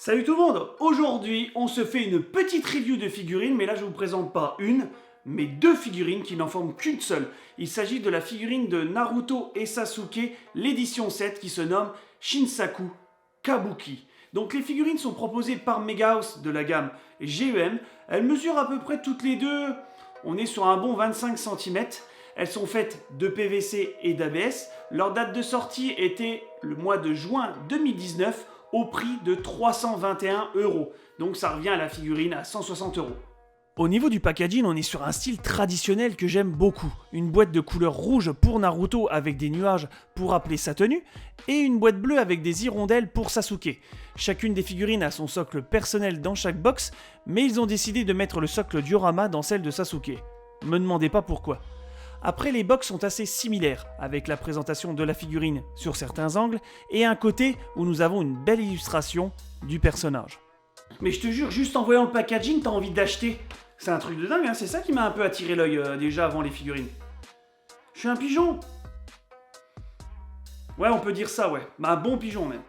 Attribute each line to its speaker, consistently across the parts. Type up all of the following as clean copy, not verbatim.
Speaker 1: Salut tout le monde. Aujourd'hui, on se fait une petite review de figurines, mais là je vous présente pas une, mais deux figurines qui n'en forment qu'une seule. Il s'agit de la figurine de Naruto et Sasuke, l'édition 7 qui se nomme Shinsaku Kabuki. Donc les figurines sont proposées par Megahouse de la gamme GEM. Elles mesurent à peu près toutes les deux, on est sur un bon 25 cm. Elles sont faites de PVC et d'ABS. Leur date de sortie était le mois de juin 2019 au prix de 321 €. Donc ça revient à la figurine à 160 €. Au niveau du packaging, on est sur un style traditionnel que j'aime beaucoup. Une boîte de couleur rouge pour Naruto avec des nuages pour rappeler sa tenue, et une boîte bleue avec des hirondelles pour Sasuke. Chacune des figurines a son socle personnel dans chaque box, mais ils ont décidé de mettre le socle diorama dans celle de Sasuke. Me demandez pas pourquoi. Après, les box sont assez similaires, avec la présentation de la figurine sur certains angles, et un côté où nous avons une belle illustration du personnage. Mais je te jure, juste en voyant le packaging, t'as envie d'acheter. C'est un truc de dingue, hein, c'est ça qui m'a un peu attiré l'œil déjà avant les figurines. Je suis un pigeon. Ouais, on peut dire ça, ouais. Bah, un bon pigeon même.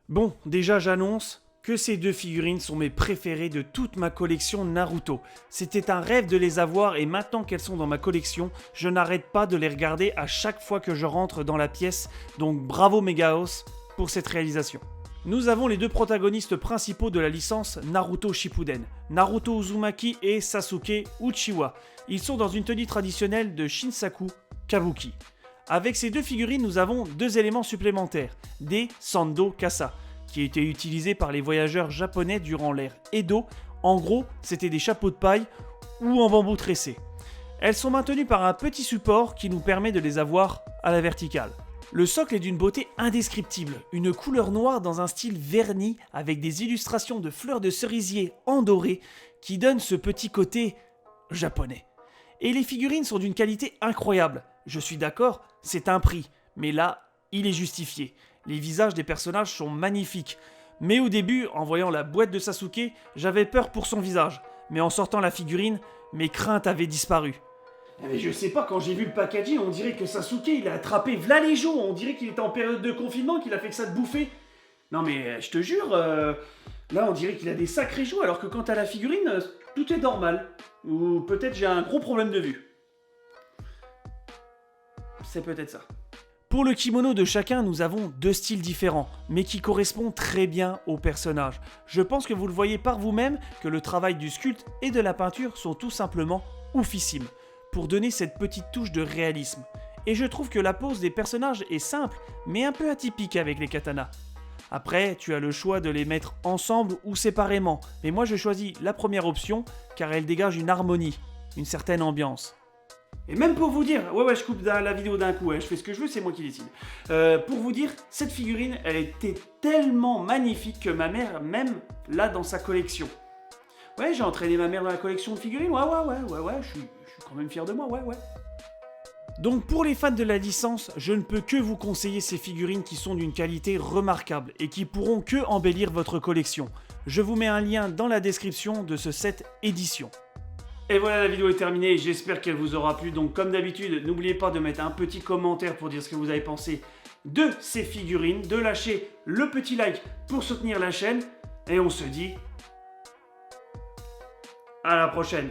Speaker 1: Bon, déjà j'annonce que ces deux figurines sont mes préférées de toute ma collection Naruto. C'était un rêve de les avoir et maintenant qu'elles sont dans ma collection, je n'arrête pas de les regarder à chaque fois que je rentre dans la pièce, donc bravo Megahouse pour cette réalisation. Nous avons les deux protagonistes principaux de la licence Naruto Shippuden, Naruto Uzumaki et Sasuke Uchiwa. Ils sont dans une tenue traditionnelle de Shinsaku Kabuki. Avec ces deux figurines, nous avons deux éléments supplémentaires, des Sando Kasa, qui étaient utilisés par les voyageurs japonais durant l'ère Edo. En gros, c'était des chapeaux de paille ou en bambou tressé. Elles sont maintenues par un petit support qui nous permet de les avoir à la verticale. Le socle est d'une beauté indescriptible, une couleur noire dans un style verni avec des illustrations de fleurs de cerisier en doré qui donnent ce petit côté japonais. Et les figurines sont d'une qualité incroyable. Je suis d'accord, c'est un prix, mais là, il est justifié. Les visages des personnages sont magnifiques. Mais au début, en voyant la boîte de Sasuke, j'avais peur pour son visage. Mais en sortant la figurine, mes craintes avaient disparu. Mais je sais pas, quand j'ai vu le packaging, on dirait que Sasuke, il a attrapé v'là les joues. On dirait qu'il était en période de confinement, qu'il a fait que ça de bouffer. Non mais, je te jure, là on dirait qu'il a des sacrés joues, alors que quant à la figurine, tout est normal. Ou peut-être j'ai un gros problème de vue. C'est peut-être ça. Pour le kimono de chacun, nous avons deux styles différents, mais qui correspondent très bien au personnage. Je pense que vous le voyez par vous-même que le travail du sculpte et de la peinture sont tout simplement oufissimes, pour donner cette petite touche de réalisme. Et je trouve que la pose des personnages est simple, mais un peu atypique avec les katanas. Après, tu as le choix de les mettre ensemble ou séparément, mais moi je choisis la première option, car elle dégage une harmonie, une certaine ambiance. Et même pour vous dire, ouais je coupe la vidéo d'un coup, je fais ce que je veux, c'est moi qui décide. Pour vous dire, cette figurine, elle était tellement magnifique que ma mère même l'a dans sa collection. Ouais, j'ai entraîné ma mère dans la collection de figurines, ouais, je suis quand même fier de moi, ouais. Donc pour les fans de la licence, je ne peux que vous conseiller ces figurines qui sont d'une qualité remarquable et qui pourront que embellir votre collection. Je vous mets un lien dans la description de ce set édition. Et voilà, la vidéo est terminée, j'espère qu'elle vous aura plu. Donc comme d'habitude, n'oubliez pas de mettre un petit commentaire pour dire ce que vous avez pensé de ces figurines, de lâcher le petit like pour soutenir la chaîne, et on se dit à la prochaine.